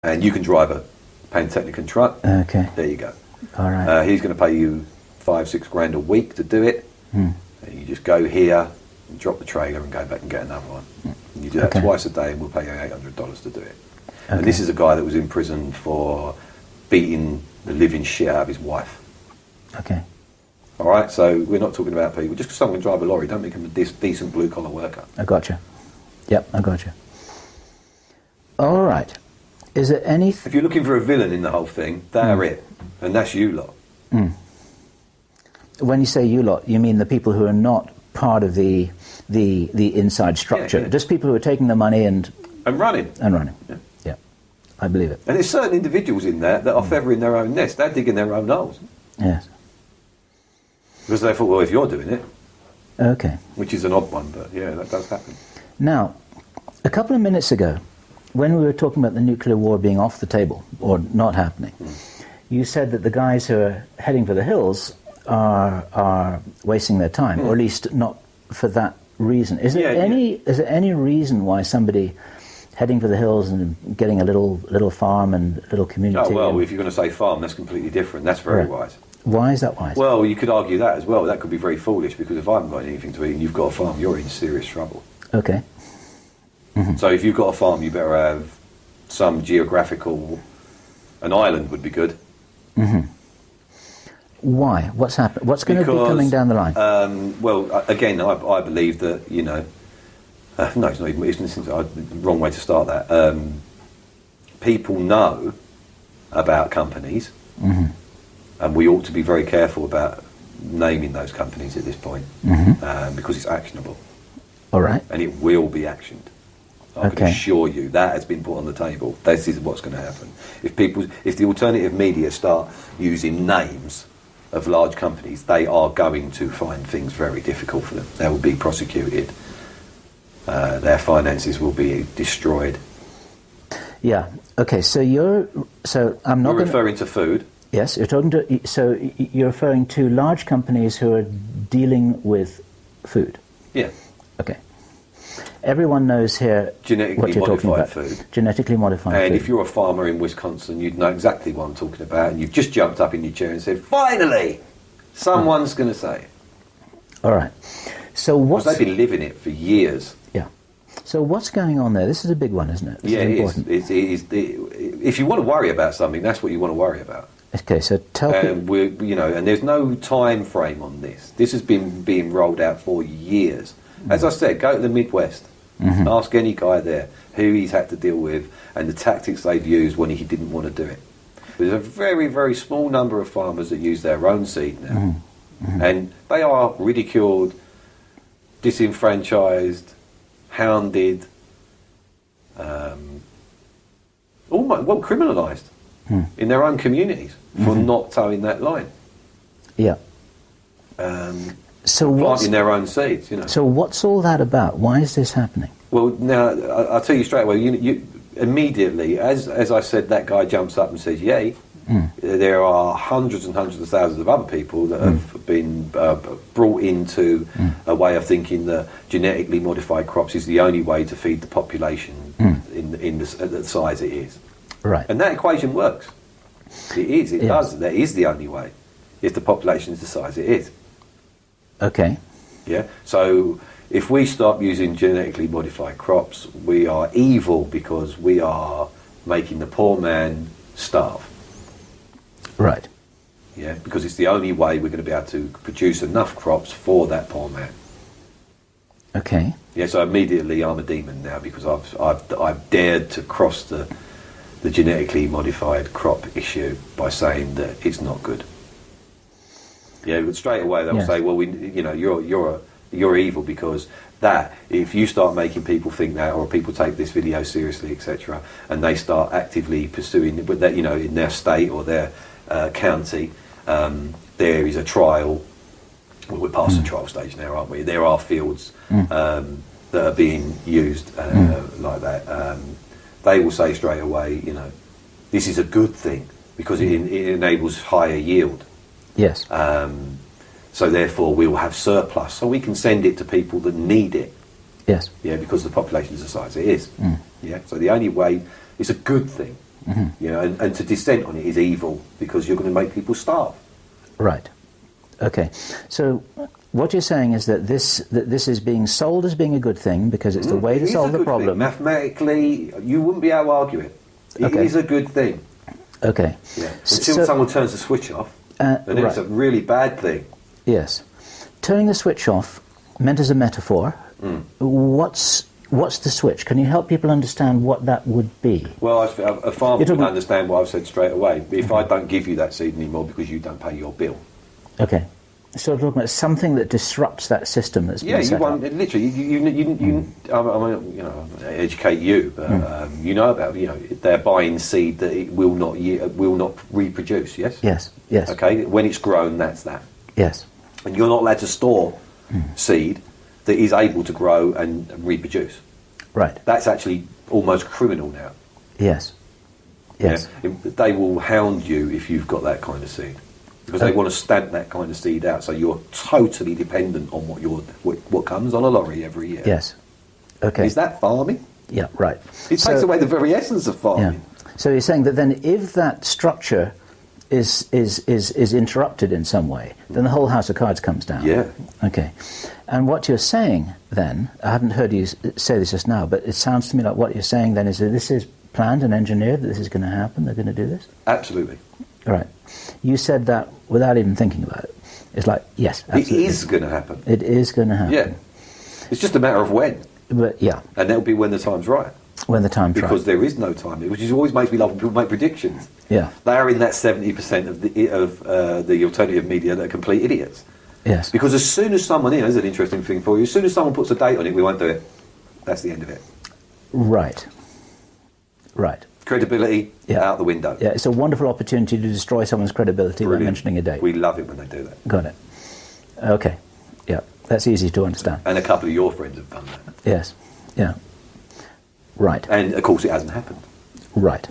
and you can drive a Pantechnicon truck. Okay. There you go. All right. He's going to pay you $5-6 grand a week to do it. And you just go here, and drop the trailer, and go back and get another one. And you do that twice a day, and we'll pay you $800 to do it. Okay. And this is a guy that was in prison for beating the living shit out of his wife. Okay. All right, so we're not talking about people. Just because someone can drive a lorry, don't make him a decent blue-collar worker. I gotcha. Yep, I gotcha. All right. Is there any... If you're looking for a villain in the whole thing, they're it. And that's you lot. When you say you lot, you mean the people who are not part of the inside structure. Yeah. Just people who are taking the money and running. Yeah, I believe it. And there's certain individuals in there that are feathering their own nest. They're digging their own holes. Yes. Because they thought, well, if you're doing it... Okay. Which is an odd one, but yeah, that does happen. Now, a couple of minutes ago, when we were talking about the nuclear war being off the table, or not happening, you said that the guys who are heading for the hills are wasting their time, or at least not for that reason. Is there any reason why somebody heading for the hills and getting a little farm and a little community... Oh, well, if you're going to say farm, that's completely different. That's very wise. Why is that wise? Well, you could argue that as well. That could be very foolish, because if I haven't got anything to eat and you've got a farm, you're in serious trouble. Okay. So if you've got a farm, you better have some geographical... An island would be good. Why? What's happened? What's going to be coming down the line? Well, again, I believe that, you know... no, it's not even... It's the wrong way to start that. People know about companies, and we ought to be very careful about naming those companies at this point, because it's actionable. All right. And it will be actioned. I can assure you that has been put on the table. This is what's going to happen. If the alternative media start using names of large companies, they are going to find things very difficult for them. They will be prosecuted. Their finances will be destroyed. Yeah. Okay. So I'm not. You're referring to food. Yes, you're talking to. So you're referring to large companies who are dealing with food. Yeah. Okay. Everyone knows here what you're talking about. Food. Genetically modified food. And if you're a farmer in Wisconsin, you'd know exactly what I'm talking about, and you've just jumped up in your chair and said, "Finally, someone's going to say it." All right. So what's... Because they've been living it for years. Yeah. So what's going on there? This is a big one, isn't it? This is important. It is. If you want to worry about something, that's what you want to worry about. Okay, so tell me... And there's no time frame on this. This has been being rolled out for years. As I said, go to the Midwest. Ask any guy there who he's had to deal with and the tactics they've used when he didn't want to do it. There's a very, very small number of farmers that use their own seed now. And they are ridiculed, disenfranchised, hounded, criminalised in their own communities for not towing that line. Yeah. So planting their own seeds, you know. So what's all that about? Why is this happening? Well, now I'll tell you straight away. You immediately, as I said, that guy jumps up and says, "Yay!" There are hundreds and hundreds of thousands of other people that have been brought into a way of thinking that genetically modified crops is the only way to feed the population in the size it is. Right. And that equation works. It is. It does. That is the only way if the population is the size it is. Okay. Yeah. So if we stop using genetically modified crops, we are evil because we are making the poor man starve. Right. Yeah, because it's the only way we're going to be able to produce enough crops for that poor man. Okay. Yeah. So immediately I'm a demon now because I've dared to cross the genetically modified crop issue by saying that it's not good. Yeah, but straight away they'll say, "Well, you're evil because that." If you start making people think that, or people take this video seriously, etc., and they start actively pursuing it, but that in their state or their county, there is a trial. Well, we're past the trial stage now, aren't we? There are fields that are being used like that. They will say straight away, this is a good thing because it enables higher yield. Yes. So therefore we will have surplus, so we can send it to people that need it. Yes. Yeah, because the population is the size it is. Yeah. So the only way, it's a good thing. You know, and to dissent on it is evil because you're going to make people starve. Right. Okay. So what you're saying is that this is being sold as being a good thing because it's the way to solve the problem. Mathematically, you wouldn't be able to argue it. It is a good thing. Okay. Yeah. Until someone turns the switch off, and then it's a really bad thing. Yes. Turning the switch off, meant as a metaphor, what's the switch? Can you help people understand what that would be? Well, a farmer would understand what I've said straight away. If I don't give you that seed anymore because you don't pay your bill. Okay. So we're talking about something that disrupts that system that's been set up. Literally, I educate you, but you know about, they're buying seed that it will not reproduce, yes? Yes, yes. Okay, when it's grown, that's that. Yes. And you're not allowed to store seed that is able to grow and reproduce. Right. That's actually almost criminal now. Yes. Yes. Yeah? They will hound you if you've got that kind of seed. Because they want to stamp that kind of seed out, so you're totally dependent on what comes on a lorry every year. Yes. Okay. Is that farming? Yeah, right. It takes away the very essence of farming. Yeah. So you're saying that then if that structure is interrupted in some way, then the whole house of cards comes down. Yeah. Okay. And what you're saying then, I haven't heard you say this just now, but it sounds to me like what you're saying then is that this is planned and engineered, that this is going to happen, they're going to do this? Absolutely. Right. You said that without even thinking about it. It's like, yes, absolutely. It is going to happen. It is going to happen. Yeah. It's just a matter of when. But yeah. And that'll be when the time's right. When the time's right. Because there is no time, which is always makes me laugh when people make predictions. Yeah. They are in that 70% of the alternative media that are complete idiots. Yes. Because as soon as someone, there's an interesting thing for you, as soon as someone puts a date on it, we won't do it. That's the end of it. Right. Right. Credibility out the window. Yeah, it's a wonderful opportunity to destroy someone's credibility by mentioning a date. We love it when they do that. Got it. Okay. Yeah, that's easy to understand. And a couple of your friends have done that. Yes. Yeah. Right. And of course it hasn't happened. Right.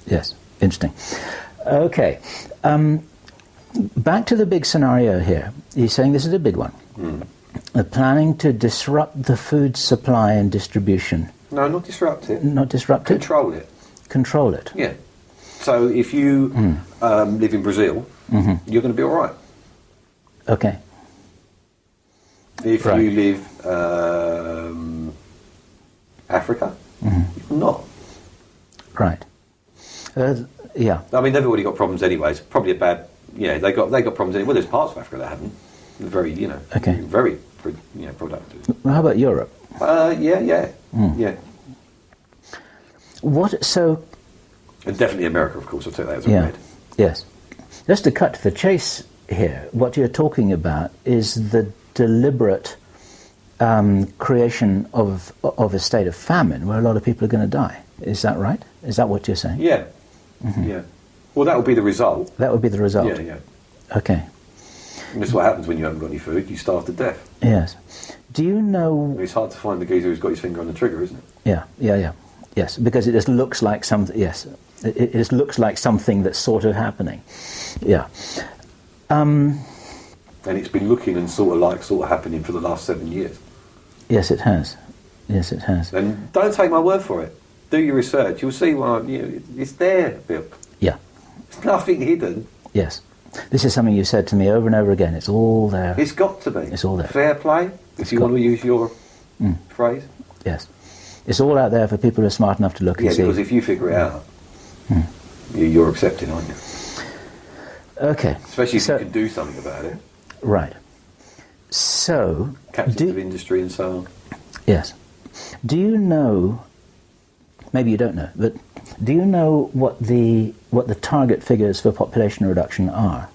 Yes. Interesting. Okay. Back to the big scenario here. You're saying this is a big one. Planning to disrupt the food supply and distribution. No, not disrupt it. Not disrupt it? Control it. Control it. Yeah. So if you live in Brazil, you're going to be all right. Okay. If you live Africa, you're not. Right. Yeah. I mean, they've already got problems anyway. It's probably a bad. Yeah, they got problems anyway. Well, there's parts of Africa that haven't. They're very, very, productive. Well, how about Europe? Yeah. What, so... And definitely America, of course, I'll take that as a red. Yes. Just to cut to the chase here, what you're talking about is the deliberate creation of a state of famine where a lot of people are going to die. Is that right? Is that what you're saying? Yeah. Yeah. Well, that would be the result. That would be the result? Yeah. Okay. And that's what happens when you haven't got any food. You starve to death. Yes. Do you know... It's hard to find the geezer who's got his finger on the trigger, isn't it? Yeah. Yes, because it just looks like something... Yes. It just looks like something that's sort of happening. Yeah. And it's been looking and sort of happening for the last 7 years. Yes, it has. Yes, it has. And don't take my word for it. Do your research. You'll see it's there, Bill. Yeah. There's nothing hidden. Yes. This is something you've said to me over and over again. It's all there. It's got to be. It's all there. Fair play, if you want to use your phrase. Yes. It's all out there for people who are smart enough to look and see. Yeah, because if you figure it out, you're accepting, aren't you? Okay. Especially if you can do something about it. Right. So... Captains of industry and so on. Yes. Do you know... Maybe you don't know, but do you know what the target figures for population reduction are?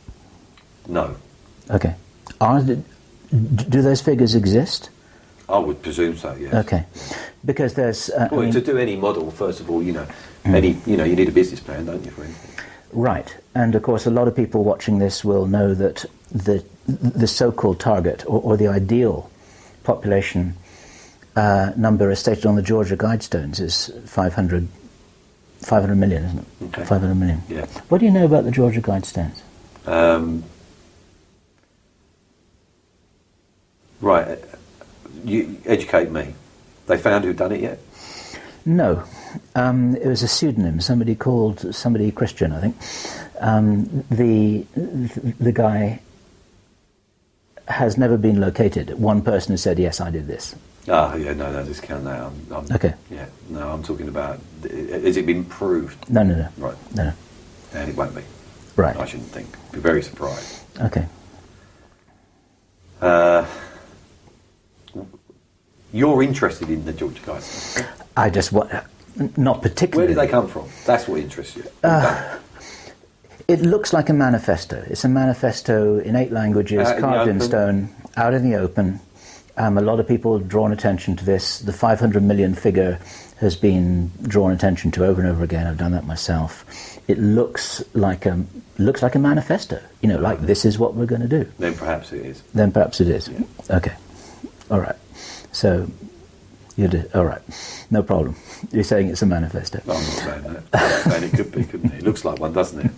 No. Okay. Do those figures exist? I would presume so, yes. Okay. Because there's... to do any model, first of all, you need a business plan, don't you, for anything? Right. And, of course, a lot of people watching this will know that the so-called target, or the ideal population number as stated on the Georgia Guidestones is 500 million, isn't it? Okay. 500 million. Yeah. What do you know about the Georgia Guidestones? Right. You educate me. They found who'd done it yet? No. It was a pseudonym. Somebody Christian, I think. The guy has never been located. One person has said, yes, I did this. Ah, yeah, no, discount that. Okay. Yeah, no, I'm talking about, has it been proved? No. Right. No. And it won't be. Right. I shouldn't think. Be very surprised. Okay. You're interested in the George guys? I just want, not particularly. Where did they come from? That's what interests you. It looks like a manifesto. It's a manifesto in 8 languages, carved in stone, out in the open. A lot of people have drawn attention to this. The 500 million figure has been drawn attention to over and over again. I've done that myself. It looks like a manifesto. You know, like this is what we're going to do. Then perhaps it is. Yeah. Okay. All right. So, all right. No problem. You're saying it's a manifesto. No, I'm not saying that. I'm saying it could be, couldn't it? It looks like one, doesn't it?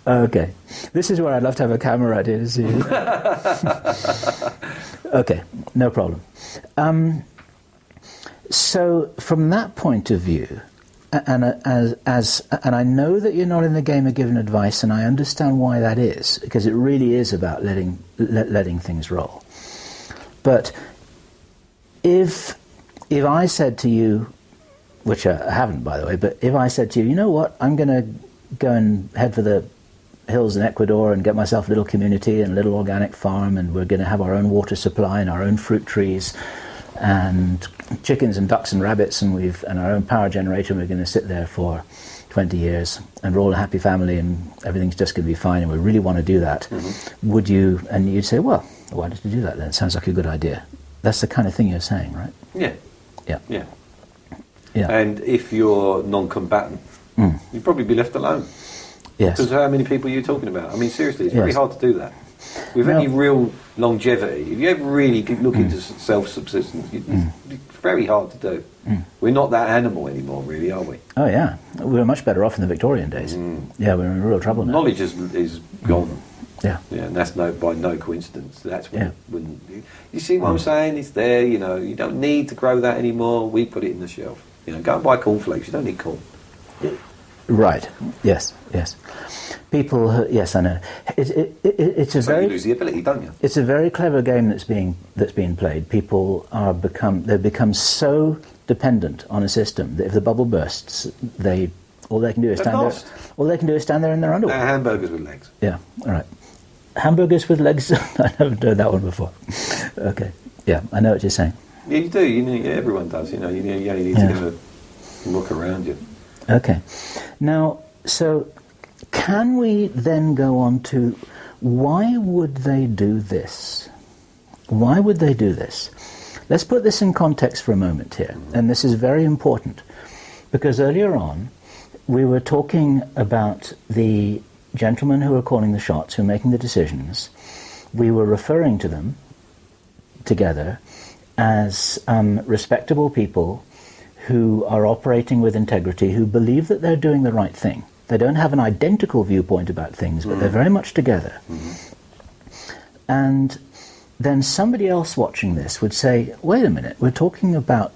Okay. This is where I'd love to have a camera right here to see you. Okay, no problem. So from that point of view, and I know that you're not in the game of giving advice, and I understand why that is, because it really is about letting things roll. But if I said to you, which I haven't, by the way, but if I said to you, you know what, I'm going to go and head for the hills in Ecuador and get myself a little community and a little organic farm, and we're going to have our own water supply and our own fruit trees and chickens and ducks and rabbits and our own power generator, and we're going to sit there for 20 years and we're all a happy family and everything's just going to be fine and we really want to do that. Would you, and you'd say, well, why did you do that then? It sounds like a good idea. That's the kind of thing you're saying, right? Yeah. And if you're non-combatant, you'd probably be left alone. Yes. Because how many people are you talking about? I mean, seriously, it's very hard to do that. With any real longevity, if you ever really look into self-subsistence, it's very hard to do. We're not that animal anymore, really, are we? Oh, yeah. We were much better off in the Victorian days. Yeah, we're in real trouble now. Knowledge is gone. Yeah. And that's by no coincidence. That's when you see what I'm saying? It's there, you know, you don't need to grow that anymore. We put it in the shelf. You know, go and buy cornflakes, you don't need corn. Right. Yes. People. Yes, I know. It's a very. You lose the ability, don't you? It's a very clever game that's being played. People they've become so dependent on a system that if the bubble bursts, all they can do is stand there. All they can do is stand there in their underwear. Hamburgers with legs. Yeah. All right. Hamburgers with legs. I never heard that one before. Okay. Yeah, I know what you're saying. Yeah, you do. You know, everyone does. You know, you only need to give a look around you. Okay. Now, so can we then go on to why would they do this? Why would they do this? Let's put this in context for a moment here, and this is very important, because earlier on we were talking about the gentlemen who are calling the shots, who are making the decisions. We were referring to them together as respectable people who are operating with integrity, who believe that they're doing the right thing. They don't have an identical viewpoint about things, but they're very much together. And then somebody else watching this would say, wait a minute, we're talking about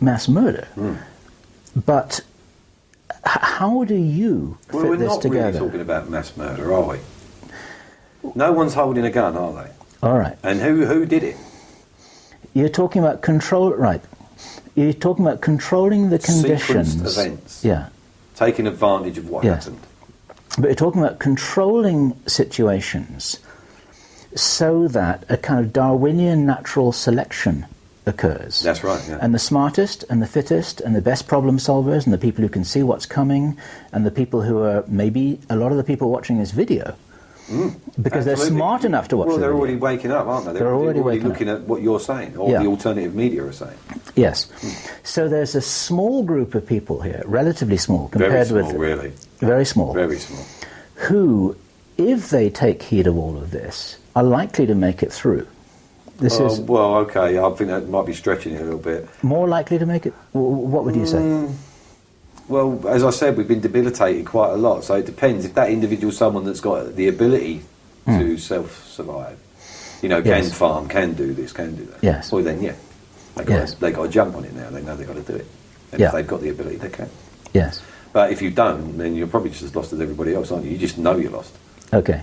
mass murder. But how do you fit this together? We're not really talking about mass murder, are we? No one's holding a gun, are they? All right. And who did it? You're talking about control, right? You're talking about controlling the conditions. Sequenced events. Yeah. Taking advantage of what happened. But you're talking about controlling situations so that a kind of Darwinian natural selection occurs. That's right, yeah. And the smartest and the fittest and the best problem solvers and the people who can see what's coming and the people who are maybe a lot of the people watching this video because they're smart enough to watch the video. Well, they're already waking up, aren't they? They're already looking at what you're saying or the alternative media are saying. Yes. So there's a small group of people here, relatively small compared with... really. Very small. Very small. Who, if they take heed of all of this, are likely to make it through. Well, okay, I think that might be stretching it a little bit. More likely to make it? What would you say? Well, as I said, we've been debilitated quite a lot, so it depends. If that individual's someone that's got the ability to self-survive, you know, can farm, can do this, can do that. Yes. Well, then, they got to jump on it now. They know they've got to do it. And if they've got the ability, they can. Yes. But if you don't, then you're probably just as lost as everybody else, aren't you? You just know you're lost. Okay.